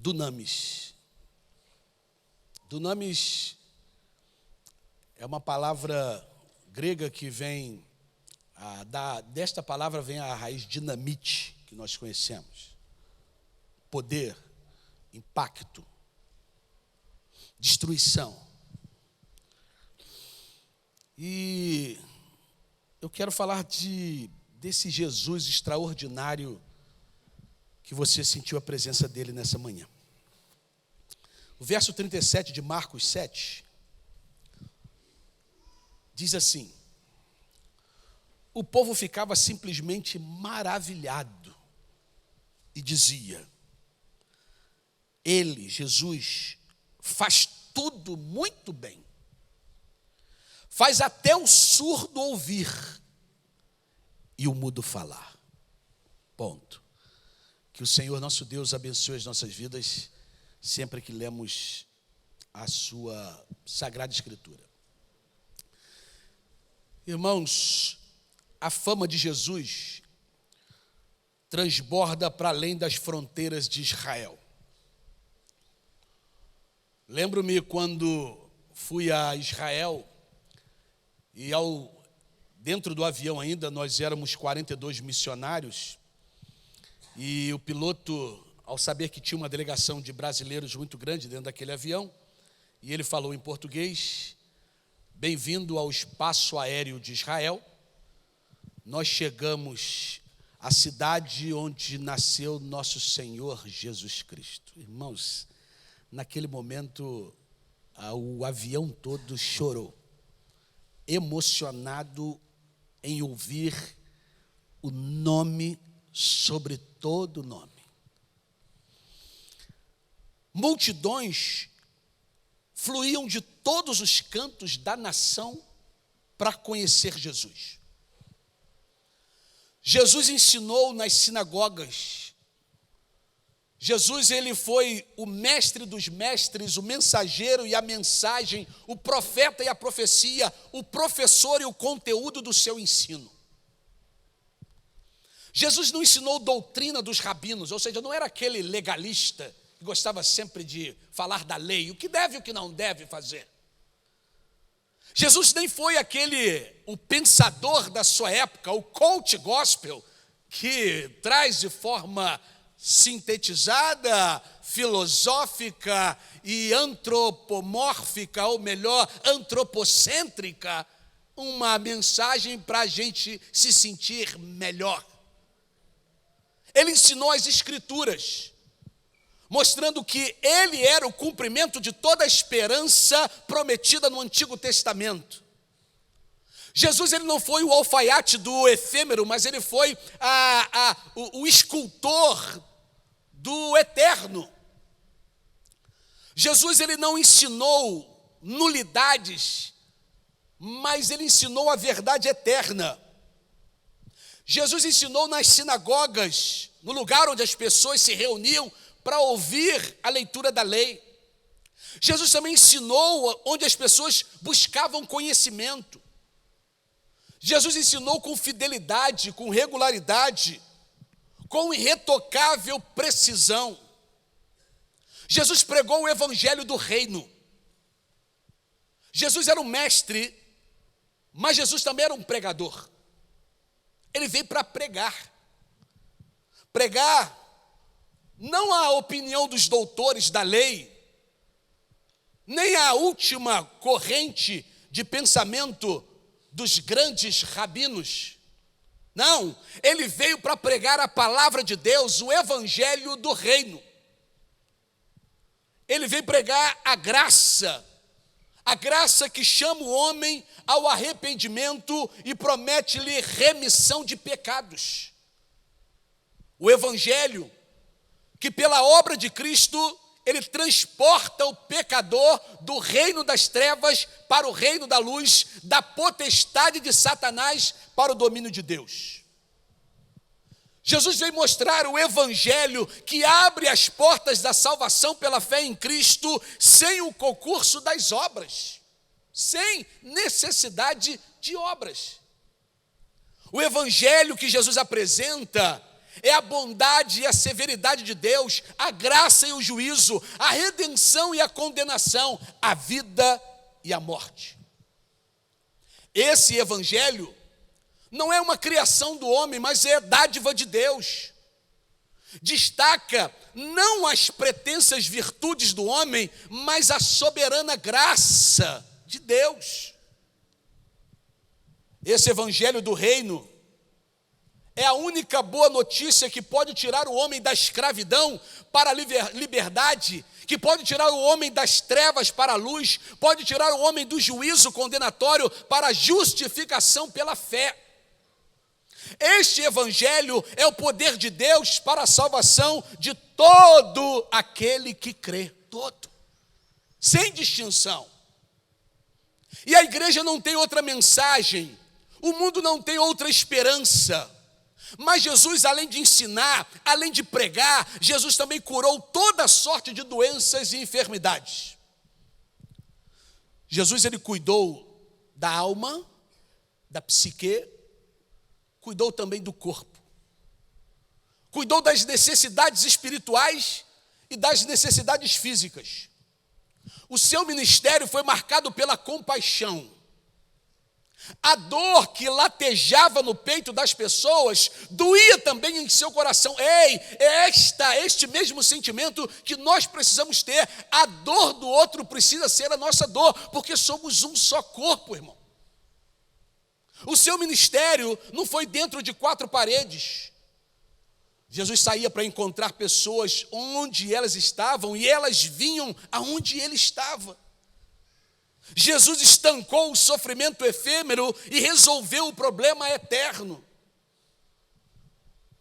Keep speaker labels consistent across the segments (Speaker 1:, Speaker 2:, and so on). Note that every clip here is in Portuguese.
Speaker 1: Dunamis. Dunamis é uma palavra grega que vem, desta palavra vem a raiz dinamite, que nós conhecemos. Poder, impacto, destruição. E eu quero falar desse Jesus extraordinário que você sentiu a presença dele nessa manhã. O verso 37 de Marcos 7 diz assim: o povo ficava simplesmente maravilhado e dizia: ele, Jesus, faz tudo muito bem, faz até o surdo ouvir e o mudo falar. Ponto. Que o Senhor nosso Deus abençoe as nossas vidas sempre que lemos a sua Sagrada Escritura. Irmãos, a fama de Jesus transborda para além das fronteiras de Israel. Lembro-me quando fui a Israel e dentro do avião ainda nós éramos 42 missionários e o piloto, ao saber que tinha uma delegação de brasileiros muito grande dentro daquele avião, e ele falou em português: bem-vindo ao espaço aéreo de Israel. Nós chegamos à cidade onde nasceu nosso Senhor Jesus Cristo. Irmãos, naquele momento, o avião todo chorou, emocionado em ouvir o nome sobre todo nome. Multidões fluíam de todos os cantos da nação para conhecer Jesus. Jesus ensinou nas sinagogas. Jesus, ele foi o mestre dos mestres, o mensageiro e a mensagem, o profeta e a profecia, o professor e o conteúdo do seu ensino. Jesus não ensinou doutrina dos rabinos, ou seja, não era aquele legalista que gostava sempre de falar da lei, o que deve e o que não deve fazer. Jesus nem foi o pensador da sua época, o coach gospel, que traz de forma sintetizada, filosófica e antropomórfica, ou melhor, antropocêntrica, uma mensagem para a gente se sentir melhor. Ele ensinou as Escrituras, mostrando que ele era o cumprimento de toda a esperança prometida no Antigo Testamento. Jesus, ele não foi o alfaiate do efêmero, mas ele foi o escultor do eterno. Jesus, ele não ensinou nulidades, mas ele ensinou a verdade eterna. Jesus ensinou nas sinagogas, no lugar onde as pessoas se reuniam para ouvir a leitura da lei. Jesus também ensinou onde as pessoas buscavam conhecimento. Jesus ensinou com fidelidade, com regularidade, com irretocável precisão. Jesus pregou o evangelho do reino. Jesus era um mestre, mas Jesus também era um pregador. Ele veio para pregar. Pregar não a opinião dos doutores da lei, nem a última corrente de pensamento dos grandes rabinos. Não, ele veio para pregar a palavra de Deus, o evangelho do reino. Ele veio pregar a graça que chama o homem ao arrependimento e promete-lhe remissão de pecados. O evangelho que pela obra de Cristo, ele transporta o pecador do reino das trevas para o reino da luz, da potestade de Satanás para o domínio de Deus. Jesus veio mostrar o evangelho que abre as portas da salvação pela fé em Cristo, sem o concurso das obras, sem necessidade de obras. O evangelho que Jesus apresenta é a bondade e a severidade de Deus, a graça e o juízo, a redenção e a condenação, a vida e a morte. Esse evangelho não é uma criação do homem, mas é dádiva de Deus. Destaca não as pretensas virtudes do homem, mas a soberana graça de Deus. Esse evangelho do reino é a única boa notícia que pode tirar o homem da escravidão para a liberdade, que pode tirar o homem das trevas para a luz, pode tirar o homem do juízo condenatório para a justificação pela fé. Este evangelho é o poder de Deus para a salvação de todo aquele que crê, todo, sem distinção. E a igreja não tem outra mensagem, o mundo não tem outra esperança. Mas Jesus, além de ensinar, além de pregar, Jesus também curou toda sorte de doenças e enfermidades. Jesus, ele cuidou da alma, da psique, cuidou também do corpo. Cuidou das necessidades espirituais e das necessidades físicas. O seu ministério foi marcado pela compaixão. A dor que latejava no peito das pessoas doía também em seu coração. Ei, é este mesmo sentimento que nós precisamos ter. A dor do outro precisa ser a nossa dor, porque somos um só corpo, irmão. O seu ministério não foi dentro de 4 paredes. Jesus saía para encontrar pessoas onde elas estavam e elas vinham aonde ele estava. Jesus estancou o sofrimento efêmero e resolveu o problema eterno.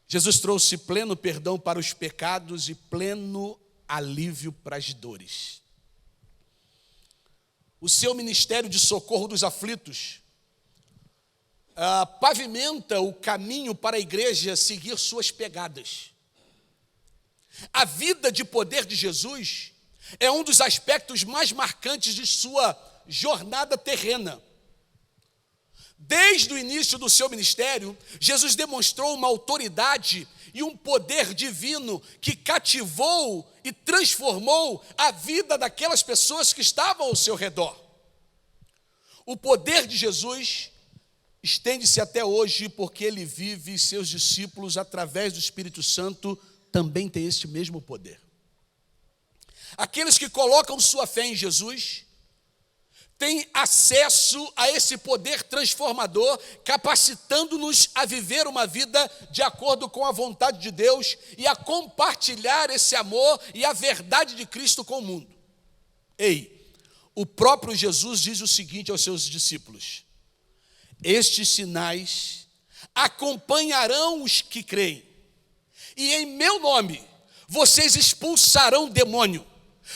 Speaker 1: Jesus trouxe pleno perdão para os pecados e pleno alívio para as dores. O seu ministério de socorro dos aflitos pavimenta o caminho para a igreja seguir suas pegadas. A vida de poder de Jesus é um dos aspectos mais marcantes de sua jornada terrena. Desde o início do seu ministério, Jesus demonstrou uma autoridade e um poder divino que cativou e transformou a vida daquelas pessoas que estavam ao seu redor. O poder de Jesus estende-se até hoje porque ele vive e seus discípulos, através do Espírito Santo, também têm este mesmo poder. Aqueles que colocam sua fé em Jesus têm acesso a esse poder transformador, capacitando-nos a viver uma vida de acordo com a vontade de Deus e a compartilhar esse amor e a verdade de Cristo com o mundo. Ei, o próprio Jesus diz o seguinte aos seus discípulos: estes sinais acompanharão os que creem, e em meu nome vocês expulsarão demônio,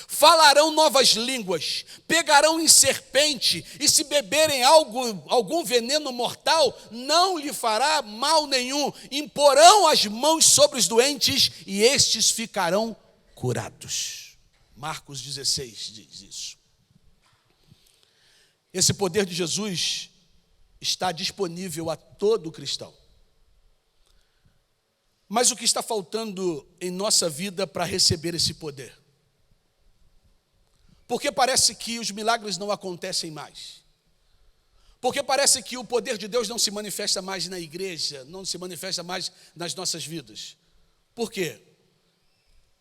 Speaker 1: falarão novas línguas, pegarão em serpente, e se beberem algum veneno mortal, não lhe fará mal nenhum. Imporão as mãos sobre os doentes e estes ficarão curados. Marcos 16 diz isso. Esse poder de Jesus está disponível a todo cristão. Mas o que está faltando em nossa vida para receber esse poder? Porque parece que os milagres não acontecem mais. Porque parece que o poder de Deus não se manifesta mais na igreja, não se manifesta mais nas nossas vidas. Por quê?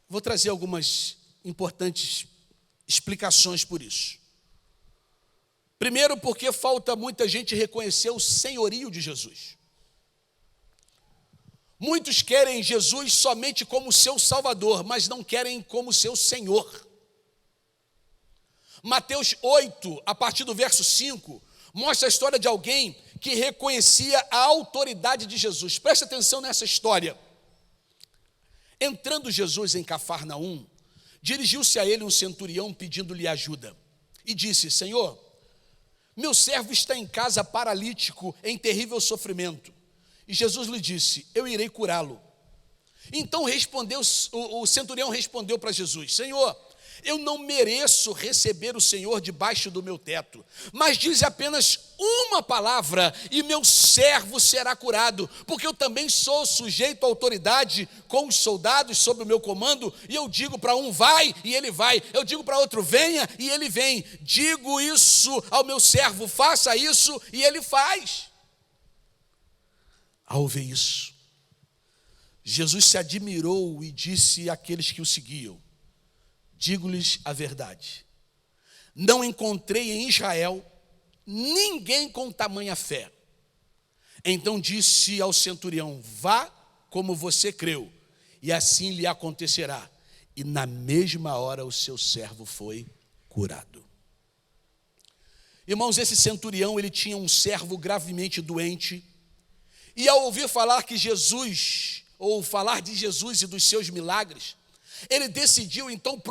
Speaker 1: Vou trazer algumas importantes explicações por isso. Primeiro, porque falta muita gente reconhecer o senhorio de Jesus. Muitos querem Jesus somente como seu Salvador, mas não querem como seu Senhor. Mateus 8, a partir do verso 5, mostra a história de alguém que reconhecia a autoridade de Jesus. Preste atenção nessa história. Entrando Jesus em Cafarnaum, dirigiu-se a ele um centurião pedindo-lhe ajuda. E disse: Senhor, meu servo está em casa paralítico, em terrível sofrimento. E Jesus lhe disse: eu irei curá-lo. Então o centurião respondeu para Jesus: Senhor, eu não mereço receber o Senhor debaixo do meu teto, mas diz apenas uma palavra e meu servo será curado, porque eu também sou sujeito à autoridade com os soldados sob o meu comando, e eu digo para um vai e ele vai, eu digo para outro venha e ele vem, digo isso ao meu servo, faça isso e ele faz. Ao ouvir isso, Jesus se admirou e disse àqueles que o seguiam: digo-lhes a verdade, não encontrei em Israel ninguém com tamanha fé. Então disse ao centurião: vá como você creu, e assim lhe acontecerá. E na mesma hora o seu servo foi curado. Irmãos, esse centurião, ele tinha um servo gravemente doente, e ao ouvir falar que Jesus, ou falar de Jesus e dos seus milagres, ele decidiu então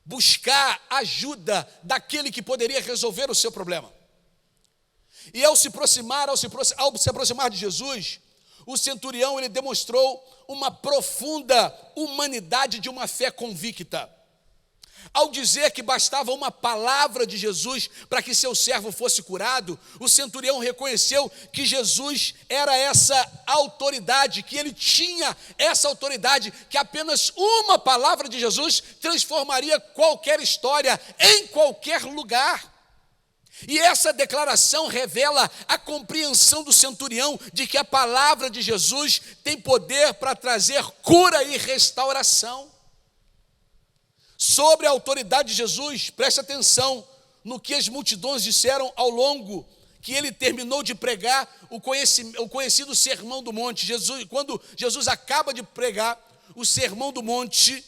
Speaker 1: buscar ajuda daquele que poderia resolver o seu problema. E ao se aproximar de Jesus, o centurião, ele demonstrou uma profunda humanidade de uma fé convicta. Ao dizer que bastava uma palavra de Jesus para que seu servo fosse curado, o centurião reconheceu que Jesus era essa autoridade, que ele tinha essa autoridade, que apenas uma palavra de Jesus transformaria qualquer história em qualquer lugar. E essa declaração revela a compreensão do centurião de que a palavra de Jesus tem poder para trazer cura e restauração. Sobre a autoridade de Jesus, preste atenção no que as multidões disseram ao longo que ele terminou de pregar o conhecido Sermão do Monte. Quando Jesus acaba de pregar o Sermão do Monte,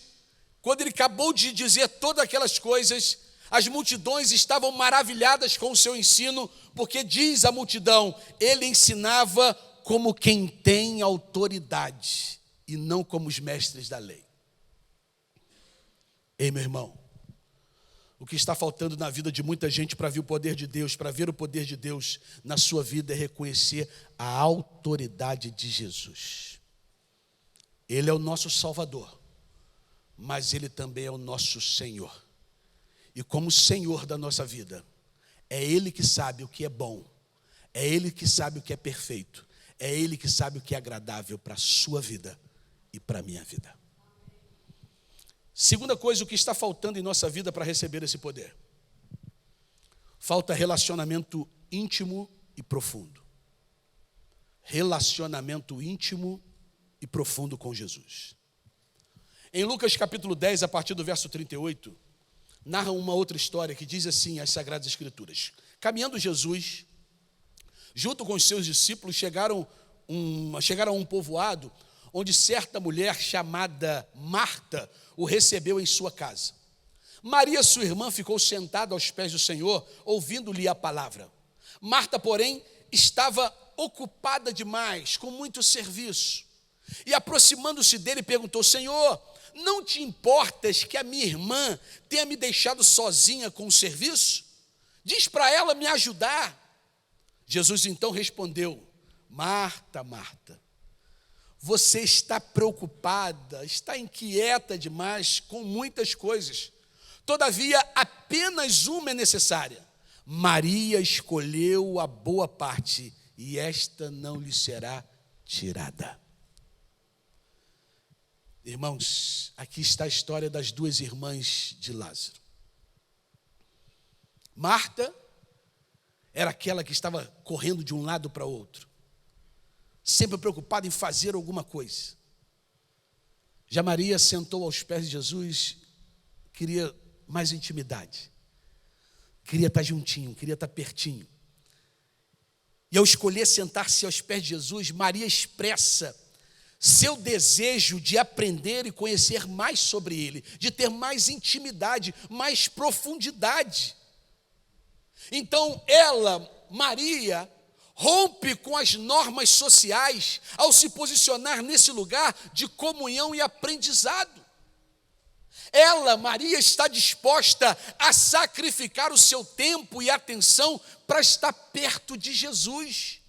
Speaker 1: quando ele acabou de dizer todas aquelas coisas, as multidões estavam maravilhadas com o seu ensino, porque diz a multidão, ele ensinava como quem tem autoridade e não como os mestres da lei. Ei, meu irmão, o que está faltando na vida de muita gente para ver o poder de Deus, na sua vida é reconhecer a autoridade de Jesus. Ele é o nosso Salvador, mas Ele também é o nosso Senhor. E como Senhor da nossa vida, é Ele que sabe o que é bom, é Ele que sabe o que é perfeito, é Ele que sabe o que é agradável para a sua vida e para a minha vida. Segunda coisa, o que está faltando em nossa vida para receber esse poder? Falta relacionamento íntimo e profundo. Relacionamento íntimo e profundo com Jesus. Em Lucas capítulo 10, a partir do verso 38, narra uma outra história que diz assim as Sagradas Escrituras. Caminhando Jesus, junto com os seus discípulos, chegaram a um povoado onde certa mulher chamada Marta o recebeu em sua casa. Maria, sua irmã, ficou sentada aos pés do Senhor, ouvindo-lhe a palavra. Marta, porém, estava ocupada demais, com muito serviço. E aproximando-se dele, perguntou: Senhor, não te importas que a minha irmã tenha me deixado sozinha com o serviço? Diz para ela me ajudar. Jesus então respondeu: Marta, Marta, você está preocupada, está inquieta demais com muitas coisas. Todavia, apenas uma é necessária. Maria escolheu a boa parte, e esta não lhe será tirada. Irmãos, aqui está a história das duas irmãs de Lázaro. Marta era aquela que estava correndo de um lado para o outro, sempre preocupada em fazer alguma coisa. Já Maria sentou aos pés de Jesus, queria mais intimidade, queria estar juntinho, queria estar pertinho. E ao escolher sentar-se aos pés de Jesus, Maria expressa seu desejo de aprender e conhecer mais sobre Ele, de ter mais intimidade, mais profundidade. Então ela, Maria, rompe com as normas sociais ao se posicionar nesse lugar de comunhão e aprendizado. Ela, Maria, está disposta a sacrificar o seu tempo e atenção para estar perto de Jesus.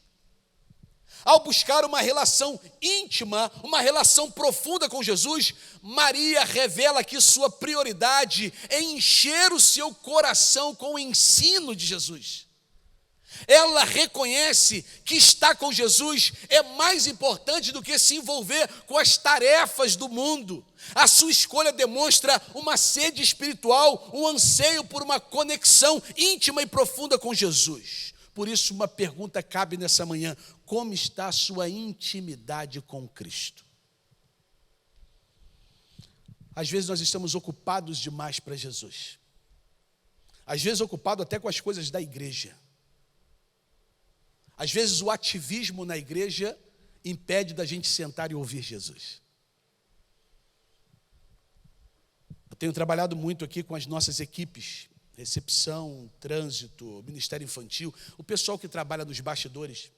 Speaker 1: Ao buscar uma relação íntima, uma relação profunda com Jesus, Maria revela que sua prioridade é encher o seu coração com o ensino de Jesus. Ela reconhece que estar com Jesus é mais importante do que se envolver com as tarefas do mundo. A sua escolha demonstra uma sede espiritual, um anseio por uma conexão íntima e profunda com Jesus. Por isso, uma pergunta cabe nessa manhã: como está a sua intimidade com Cristo? Às vezes nós estamos ocupados demais para Jesus. Às vezes ocupados até com as coisas da igreja. Às vezes o ativismo na igreja impede da gente sentar e ouvir Jesus. Eu tenho trabalhado muito aqui com as nossas equipes, recepção, trânsito, ministério infantil, o pessoal que trabalha nos bastidores,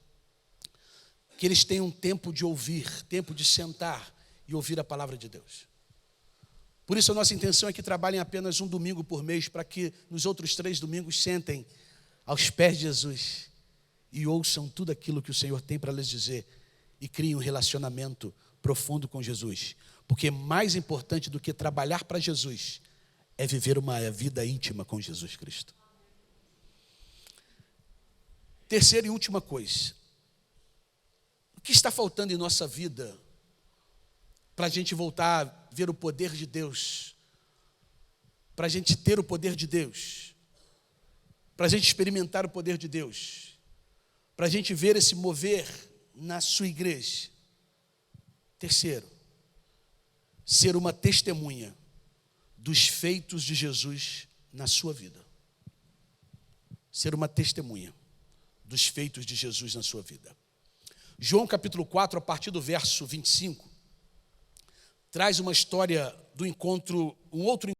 Speaker 1: que eles tenham tempo de ouvir, tempo de sentar e ouvir a palavra de Deus. Por isso a nossa intenção é que trabalhem apenas um domingo por mês, para que nos outros 3 domingos sentem aos pés de Jesus e ouçam tudo aquilo que o Senhor tem para lhes dizer e criem um relacionamento profundo com Jesus. Porque mais importante do que trabalhar para Jesus é viver uma vida íntima com Jesus Cristo. Terceira e última coisa: o que está faltando em nossa vida para a gente voltar a ver o poder de Deus, para a gente ter o poder de Deus, para a gente experimentar o poder de Deus, para a gente ver esse mover na sua igreja? Terceiro, ser uma testemunha dos feitos de Jesus na sua vida. Ser uma testemunha dos feitos de Jesus na sua vida. João capítulo 4, a partir do verso 25, traz uma história do encontro, um outro encontro